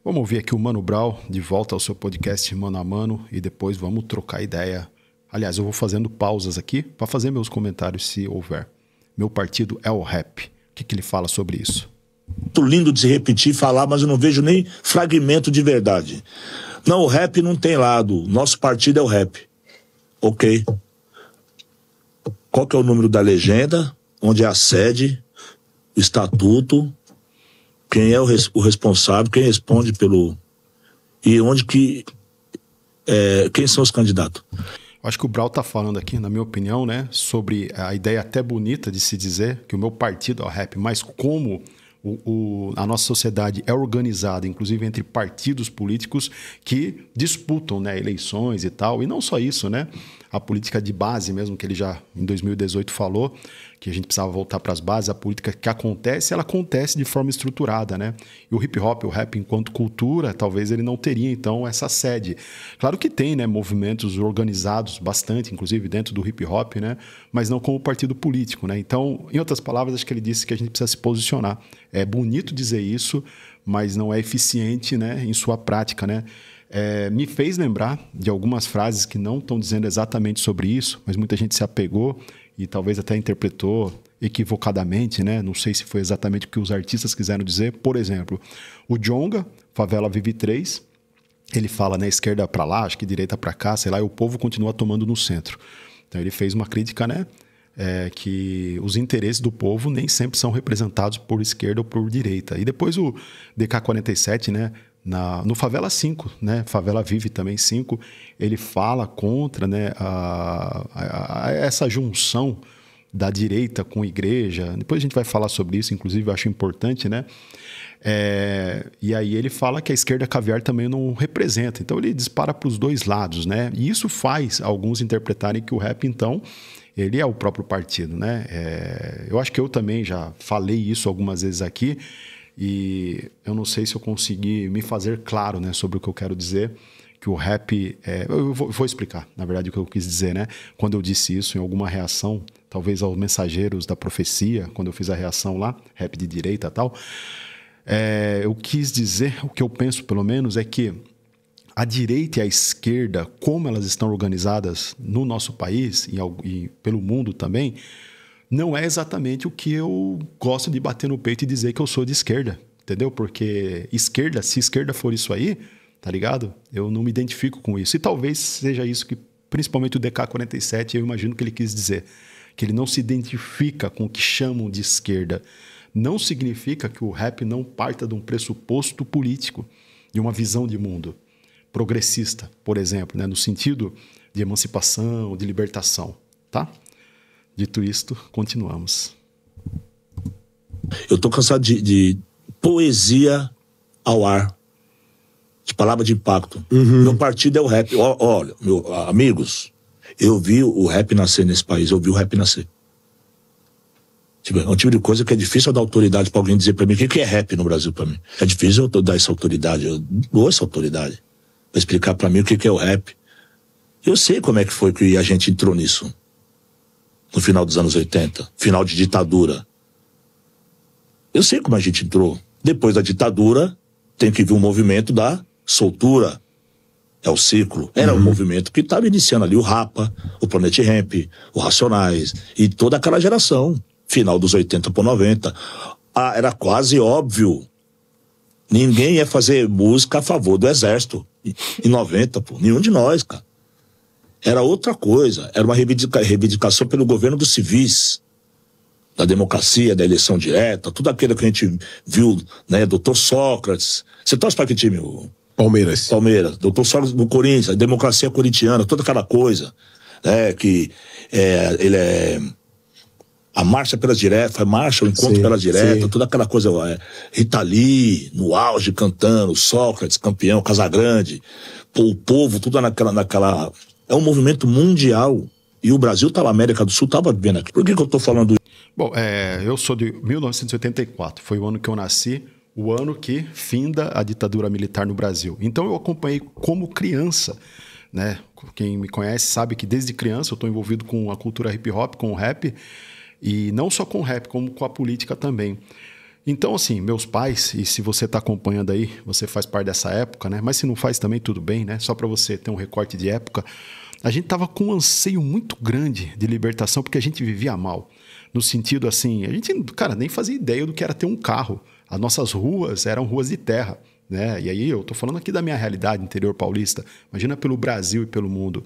Vamos ouvir aqui o Mano Brown de volta ao seu podcast Mano a Mano e depois vamos trocar ideia. Aliás, eu vou fazendo pausas aqui para fazer meus comentários se houver. Meu partido é o rap. O que ele fala sobre isso? Muito lindo de se repetir e falar, mas eu não vejo nem fragmento de verdade. Não, o rap não tem lado. Nosso partido é o rap. Ok. Qual que é o número da legenda? Onde é a sede? O estatuto? Quem é o responsável? Quem responde pelo... E onde que... quem são os candidatos? Acho que o Brau está falando aqui, na minha opinião, né, sobre a ideia até bonita de se dizer que o meu partido é o rap, mas como a nossa sociedade é organizada, inclusive entre partidos políticos que disputam, né, eleições e tal, e não só isso, né, a política de base mesmo, que ele já em 2018 falou, que a gente precisava voltar para as bases, a política que acontece, ela acontece de forma estruturada, né? E o hip hop, o rap enquanto cultura, talvez ele não teria, então, essa sede. Claro que tem, né, movimentos organizados bastante, inclusive dentro do hip hop, né? Mas não como partido político, né? Então, em outras palavras, acho que ele disse que a gente precisa se posicionar. É bonito dizer isso, mas não é eficiente, né, em sua prática, né? Me fez lembrar de algumas frases que não estão dizendo exatamente sobre isso, mas muita gente se apegou e talvez até interpretou equivocadamente, né? Não sei se foi exatamente o que os artistas quiseram dizer. Por exemplo, o Djonga, Favela Vive 3, ele fala, né, esquerda para lá, acho que direita para cá, sei lá, e o povo continua tomando no centro. Então ele fez uma crítica, né, que os interesses do povo nem sempre são representados por esquerda ou por direita. E depois o DK47, né, no Favela 5, né, Favela Vive também 5, ele fala contra, né, essa junção da direita com a igreja. Depois a gente vai falar sobre isso, inclusive eu acho importante, né? E aí ele fala que a esquerda caviar também não representa. Então ele dispara para os dois lados, né? E isso faz alguns interpretarem que o rap, então, ele é o próprio partido, né? Eu acho que eu também já falei isso algumas vezes aqui, e eu não sei se eu consegui me fazer claro, né, sobre o que eu quero dizer, que o rap... eu vou explicar, na verdade, o que eu quis dizer, né? Quando eu disse isso em alguma reação, talvez aos mensageiros da profecia, quando eu fiz a reação lá, rap de direita e tal, eu quis dizer, o que eu penso pelo menos, é que a direita e a esquerda, como elas estão organizadas no nosso país e pelo mundo também, não é exatamente o que eu gosto de bater no peito e dizer que eu sou de esquerda, entendeu? Porque esquerda, se esquerda for isso aí, tá ligado? Eu não me identifico com isso. E talvez seja isso que, principalmente o DK47, eu imagino que ele quis dizer, que ele não se identifica com o que chamam de esquerda. Não significa que o rap não parta de um pressuposto político, de uma visão de mundo progressista, por exemplo, né? No sentido de emancipação, de libertação, tá? Dito isto, continuamos. Eu tô cansado de poesia ao ar, de palavra de impacto. Meu partido é o rap. Olha, amigos, eu vi o rap nascer nesse país, eu vi o rap nascer. Tipo, é um tipo de coisa que é difícil eu dar autoridade pra alguém dizer pra mim o que é rap no Brasil pra mim. É difícil eu dar essa autoridade, eu dou essa autoridade pra explicar pra mim o que é o rap. Eu sei como é que foi que a gente entrou nisso. No final dos anos 80, final de ditadura. Eu sei como a gente entrou. Depois da ditadura, tem que vir um movimento da soltura. É o ciclo. Era um movimento que estava iniciando ali o Rapa, o Planet Hemp, o Racionais, e toda aquela geração. Final dos 80 por 90. Era quase óbvio. Ninguém ia fazer música a favor do exército. Em 90, pô. Nenhum de nós, cara. Era outra coisa, era uma reivindicação pelo governo dos civis, da democracia, da eleição direta, tudo aquilo que a gente viu, né, Dr. Sócrates. Você torce para que time? Palmeiras. Dr. Sócrates do Corinthians, a democracia corintiana, toda aquela coisa, né, que ele é a marcha pelas diretas, o encontro pelas diretas, toda aquela coisa, Rita Lee, no auge, cantando, Sócrates, campeão, Casagrande, o povo, tudo naquela... É um movimento mundial. E o Brasil tá lá, a América do Sul tava vendo aqui. Por que eu tô falando isso? Bom, eu sou de 1984. Foi o ano que eu nasci, o ano que finda a ditadura militar no Brasil. Então eu acompanhei como criança, né? Quem me conhece sabe que desde criança eu estou envolvido com a cultura hip hop, com o rap. E não só com o rap, como com a política também. Então, assim, meus pais, e se você está acompanhando aí, você faz parte dessa época, né? Mas se não faz também, tudo bem, né? Só para você ter um recorte de época. A gente estava com um anseio muito grande de libertação, porque a gente vivia mal. No sentido assim, a gente, cara, nem fazia ideia do que era ter um carro. As nossas ruas eram ruas de terra, né? E aí eu tô falando aqui da minha realidade, interior paulista. Imagina pelo Brasil e pelo mundo.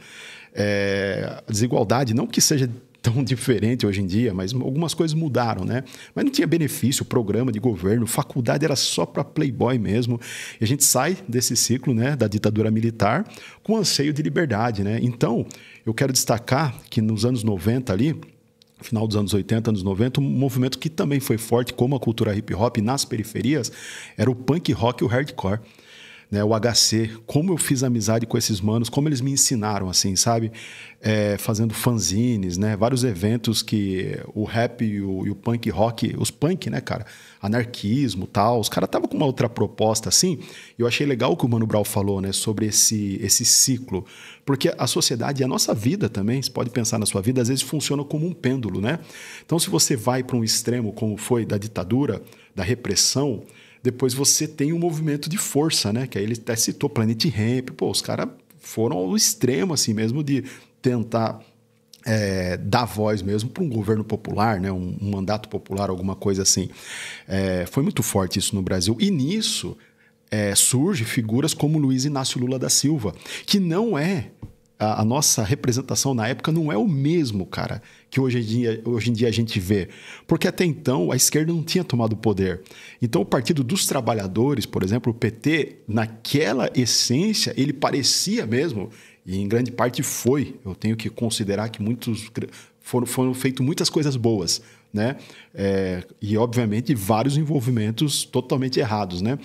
A desigualdade, não que seja tão diferente hoje em dia, mas algumas coisas mudaram, né? Mas não tinha benefício, programa de governo, faculdade era só para playboy mesmo. E a gente sai desse ciclo, né, da ditadura militar com anseio de liberdade, né? Então, eu quero destacar que nos anos 90 ali, final dos anos 80, anos 90, um movimento que também foi forte, como a cultura hip hop nas periferias, era o punk rock e o hardcore. Né, o HC, como eu fiz amizade com esses manos, como eles me ensinaram, assim, sabe? Fazendo fanzines, né? Vários eventos que o rap e o punk rock, os punk, né, cara? Anarquismo, tal. Os caras estavam com uma outra proposta, assim. E eu achei legal o que o Mano Brown falou, né? Sobre esse ciclo. Porque a sociedade e a nossa vida também, você pode pensar na sua vida, às vezes funciona como um pêndulo, né? Então, se você vai para um extremo, como foi da ditadura, da repressão, depois você tem um movimento de força, né? Que aí ele até citou Planet Hemp. Pô, os caras foram ao extremo, assim mesmo, de tentar dar voz mesmo para um governo popular, né? Um mandato popular, alguma coisa assim. Foi muito forte isso no Brasil. E nisso surge figuras como Luiz Inácio Lula da Silva, que não é... A nossa representação na época não é o mesmo, cara, que hoje em dia a gente vê. Porque até então a esquerda não tinha tomado o poder. Então o Partido dos Trabalhadores, por exemplo, o PT, naquela essência, ele parecia mesmo, e em grande parte foi. Eu tenho que considerar que foram feitas muitas coisas boas, né? E, obviamente, vários envolvimentos totalmente errados, né?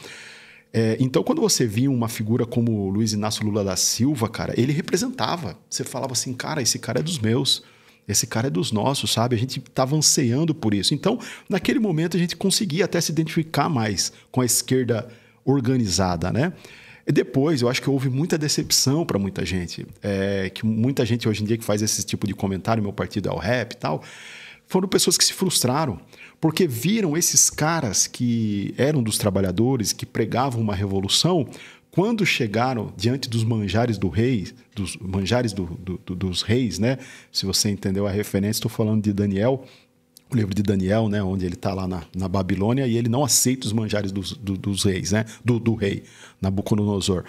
Então, quando você via uma figura como Luiz Inácio Lula da Silva, cara, ele representava. Você falava assim, cara, esse cara é dos meus, esse cara é dos nossos, sabe? A gente estava anseando por isso. Então, naquele momento, a gente conseguia até se identificar mais com a esquerda organizada, né? E depois, eu acho que houve muita decepção para muita gente. Que muita gente hoje em dia que faz esse tipo de comentário, meu partido é o rap e tal, foram pessoas que se frustraram, porque viram esses caras que eram dos trabalhadores, que pregavam uma revolução, quando chegaram diante dos manjares do rei, dos manjares dos reis, né? Se você entendeu a referência, estou falando de Daniel, o livro de Daniel, né? Onde ele está lá na Babilônia e ele não aceita os manjares dos reis, né? Do rei, Nabucodonosor.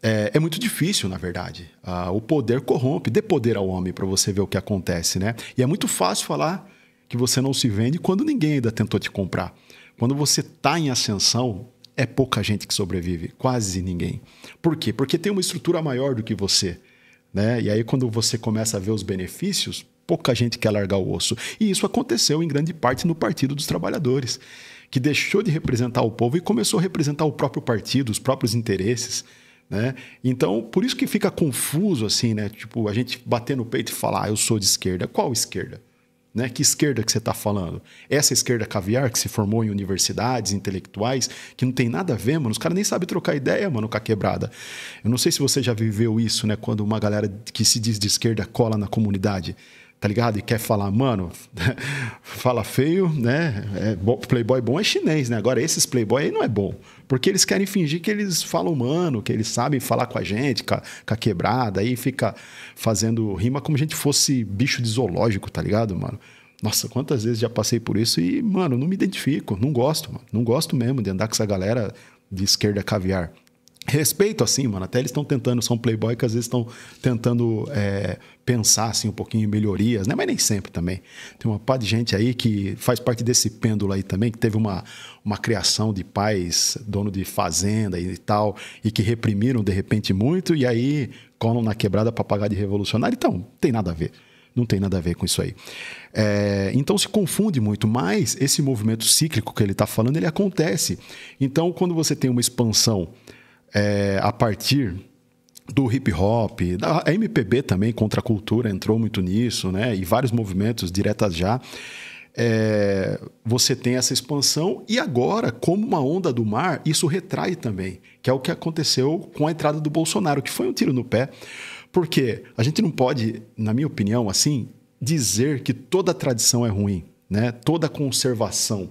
É muito difícil, na verdade. O poder corrompe, dê poder ao homem para você ver o que acontece, né? E é muito fácil falar que você não se vende quando ninguém ainda tentou te comprar. Quando você está em ascensão, é pouca gente que sobrevive, quase ninguém. Por quê? Porque tem uma estrutura maior do que você, né? E aí quando você começa a ver os benefícios, pouca gente quer largar o osso. E isso aconteceu em grande parte no Partido dos Trabalhadores, que deixou de representar o povo e começou a representar o próprio partido, os próprios interesses, né? Então, por isso que fica confuso assim, né? Tipo, a gente bater no peito e falar, eu sou de esquerda. Qual esquerda? Né? Que esquerda que você está falando? Essa esquerda caviar que se formou em universidades intelectuais, que não tem nada a ver, mano. Os caras nem sabem trocar ideia, mano, com a quebrada. Eu não sei se você já viveu isso, né? Quando uma galera que se diz de esquerda cola na comunidade, tá ligado? E quer falar, mano, fala feio, né? Playboy bom é chinês, né? Agora esses playboy aí não é bom. Porque eles querem fingir que eles falam humano, que eles sabem falar com a gente, com a quebrada, aí fica fazendo rima como se a gente fosse bicho de zoológico, tá ligado, mano? Nossa, quantas vezes já passei por isso e, mano, não me identifico, não gosto, mano. Não gosto mesmo de andar com essa galera de esquerda caviar. Respeito, assim, mano, até eles estão tentando, são playboy que às vezes estão tentando pensar, assim, um pouquinho em melhorias, né? Mas nem sempre também. Tem uma pá de gente aí que faz parte desse pêndulo aí também, que teve uma criação de pais, dono de fazenda e tal, e que reprimiram de repente muito, e aí colam na quebrada para pagar de revolucionário. Então, não tem nada a ver. Não tem nada a ver com isso aí. Então se confunde muito, mas esse movimento cíclico que ele está falando, ele acontece. Então, quando você tem uma expansão a partir do hip hop, da MPB também, contra a cultura, entrou muito nisso, né? E vários movimentos diretas já. Você tem essa expansão e agora, como uma onda do mar, isso retrai também, que é o que aconteceu com a entrada do Bolsonaro, que foi um tiro no pé, porque a gente não pode, na minha opinião, assim, dizer que toda tradição é ruim, né? Toda conservação.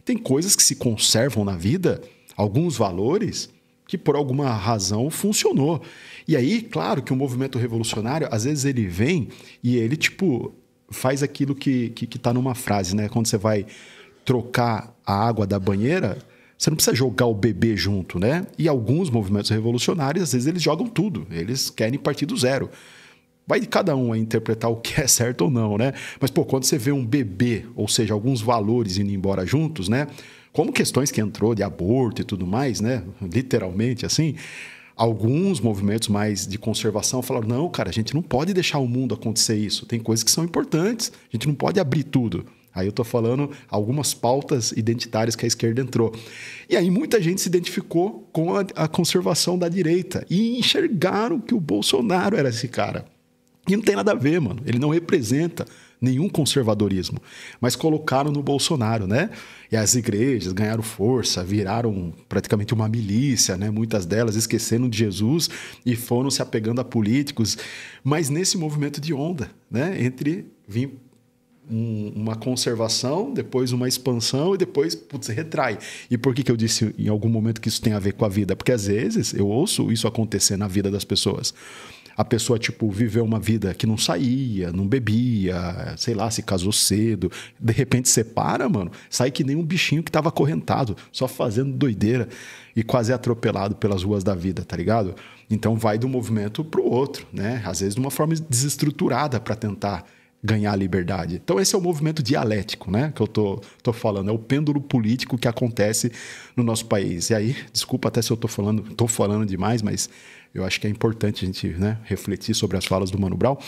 tem coisas que se conservam na vida, alguns valores que por alguma razão funcionou. E aí, claro que o movimento revolucionário, às vezes ele vem e ele, tipo, faz aquilo que tá numa frase, né? Quando você vai trocar a água da banheira, você não precisa jogar o bebê junto, né? E alguns movimentos revolucionários, às vezes, eles jogam tudo. Eles querem partir do zero. Vai de cada um a interpretar o que é certo ou não, né? Mas, pô, quando você vê um bebê, ou seja, alguns valores indo embora juntos, né? Como questões que entrou de aborto e tudo mais, né? Literalmente, assim, alguns movimentos mais de conservação falaram, não, cara, a gente não pode deixar o mundo acontecer isso. Tem coisas que são importantes, a gente não pode abrir tudo. Aí eu tô falando algumas pautas identitárias que a esquerda entrou. E aí muita gente se identificou com a conservação da direita e enxergaram que o Bolsonaro era esse cara. E não tem nada a ver, mano. Ele não representa nenhum conservadorismo. Mas colocaram no Bolsonaro, né? E as igrejas ganharam força, viraram praticamente uma milícia, né? Muitas delas esquecendo de Jesus e foram se apegando a políticos. Mas nesse movimento de onda, né? Entre vir uma conservação, depois uma expansão e depois, putz, retrai. E por que eu disse em algum momento que isso tem a ver com a vida? Porque às vezes eu ouço isso acontecer na vida das pessoas. A pessoa, tipo, viveu uma vida que não saía, não bebia, sei lá, se casou cedo. De repente separa, mano, sai que nem um bichinho que tava acorrentado, só fazendo doideira e quase atropelado pelas ruas da vida, tá ligado? Então vai de um movimento pro outro, né? Às vezes de uma forma desestruturada para tentar ganhar a liberdade. Então esse é o movimento dialético, né? Que eu tô falando, é o pêndulo político que acontece no nosso país. E aí, desculpa até se eu tô falando demais, mas eu acho que é importante a gente, né, refletir sobre as falas do Mano Brown.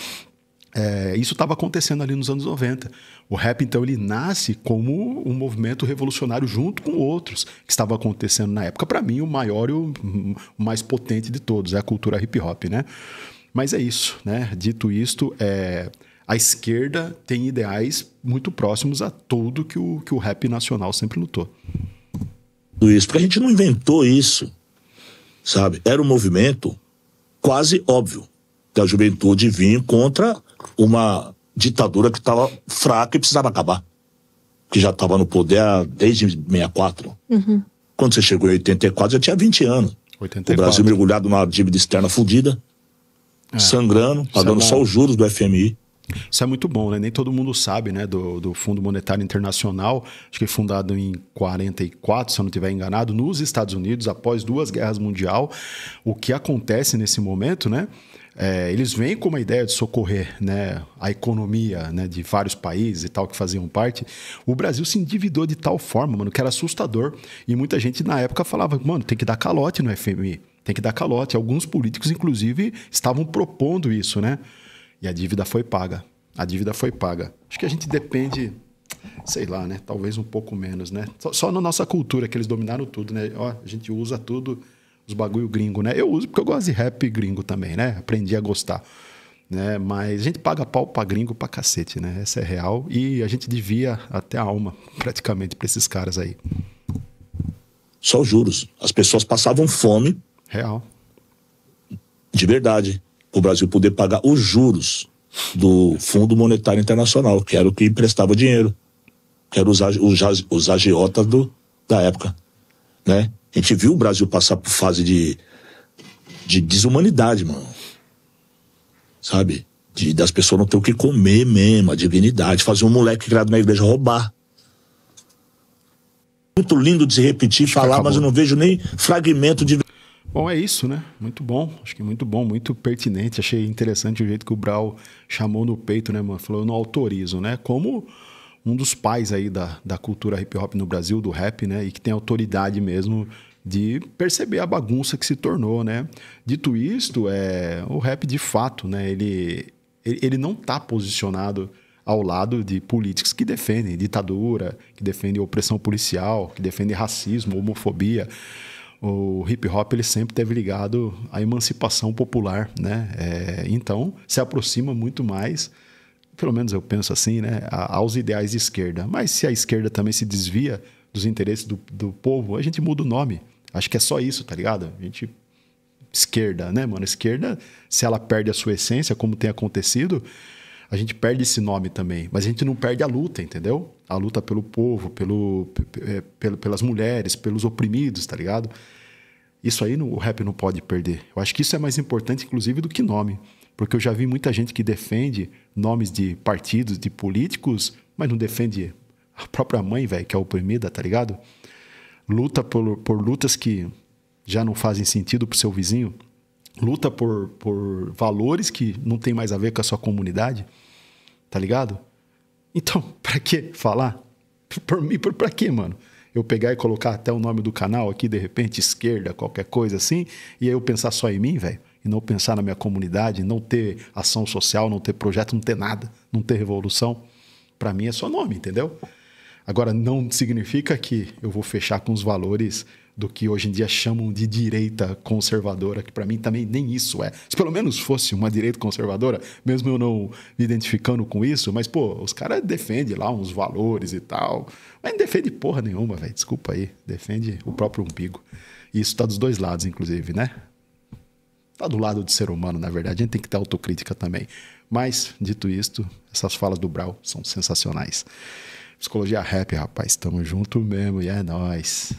Isso estava acontecendo ali nos anos 90. O rap, então, ele nasce como um movimento revolucionário junto com outros que estavam acontecendo na época. Para mim, o maior e o mais potente de todos é a cultura hip hop, né? Mas é isso, né? Dito isto, a esquerda tem ideais muito próximos a tudo que o rap nacional sempre lutou. Isso, porque a gente não inventou isso, sabe? Era um movimento quase óbvio da juventude vir contra uma ditadura que estava fraca e precisava acabar. Que já estava no poder desde 64. Uhum. Quando você chegou em 84, já tinha 20 anos. 84. O Brasil mergulhado numa dívida externa fudida, sangrando, pagando só os juros do FMI. Isso é muito bom, né? Nem todo mundo sabe, né? Do Fundo Monetário Internacional, acho que foi fundado em 44, se eu não estiver enganado, nos Estados Unidos, após 2 guerras mundiais. O que acontece nesse momento, né? Eles vêm com uma ideia de socorrer, né, a economia, né, de vários países e tal que faziam parte. O Brasil se endividou de tal forma, mano, que era assustador. E muita gente na época falava, mano, tem que dar calote no FMI, tem que dar calote. Alguns políticos, inclusive, estavam propondo isso, né? E a dívida foi paga. A dívida foi paga. Acho que a gente depende, sei lá, né? Talvez um pouco menos, né? Só na nossa cultura, que eles dominaram tudo, né? Ó, a gente usa tudo, os bagulho gringo, né? Eu uso porque eu gosto de rap gringo também, né? Aprendi a gostar, né? Mas a gente paga pau pra gringo pra cacete, né? Essa é real. E a gente devia até a alma, praticamente, pra esses caras aí. Só os juros. As pessoas passavam fome. Real. De verdade. O Brasil poder pagar os juros do Fundo Monetário Internacional, que era o que emprestava dinheiro, que eram os agiotas da época, né? A gente viu o Brasil passar por fase de desumanidade, mano, sabe? Das pessoas não ter o que comer mesmo, a dignidade, fazer um moleque criado na igreja roubar. Muito lindo de se repetir, falar, mas eu não vejo nem fragmento de... Bom, é isso, né? Muito bom. Acho que muito bom, muito pertinente. Achei interessante o jeito que o Brau chamou no peito, né, mano? Falou, eu não autorizo, né? Como um dos pais aí da cultura hip hop no Brasil, do rap, né? E que tem autoridade mesmo de perceber a bagunça que se tornou, né? Dito isto, o rap de fato, né? Ele não tá posicionado ao lado de políticos que defendem ditadura, que defendem opressão policial, que defendem racismo, homofobia. O hip hop ele sempre esteve ligado à emancipação popular, né? Então se aproxima muito mais, pelo menos eu penso assim, né, aos ideais de esquerda. Mas se a esquerda também se desvia dos interesses do povo, a gente muda o nome. Acho que é só isso, tá ligado? A gente... Esquerda, né, mano? Esquerda, se ela perde a sua essência, como tem acontecido, a gente perde esse nome também. Mas a gente não perde a luta, entendeu? A luta pelo povo, pelas mulheres, pelos oprimidos, tá ligado? Isso aí o rap não pode perder. Eu acho que isso é mais importante, inclusive, do que nome. Porque eu já vi muita gente que defende nomes de partidos, de políticos, mas não defende a própria mãe, velho, que é oprimida, tá ligado? Luta por lutas que já não fazem sentido pro seu vizinho. Luta por valores que não tem mais a ver com a sua comunidade, tá ligado? Então, pra que falar? Por mim, pra quê, mano? Eu pegar e colocar até o nome do canal aqui, de repente, esquerda, qualquer coisa assim, e aí eu pensar só em mim, velho, e não pensar na minha comunidade, não ter ação social, não ter projeto, não ter nada, não ter revolução. Pra mim é só nome, entendeu? Agora, não significa que eu vou fechar com os valores do que hoje em dia chamam de direita conservadora, que para mim também nem isso é. Se pelo menos fosse uma direita conservadora, mesmo eu não me identificando com isso, mas, pô, os caras defendem lá uns valores e tal, mas não defende porra nenhuma, velho, desculpa aí, defende o próprio umbigo. E isso tá dos dois lados, inclusive, né? Tá do lado do ser humano, na verdade, a gente tem que ter autocrítica também. Mas, dito isto, essas falas do Brau são sensacionais. Psicologia Rap, rapaz, tamo junto mesmo e é nóis.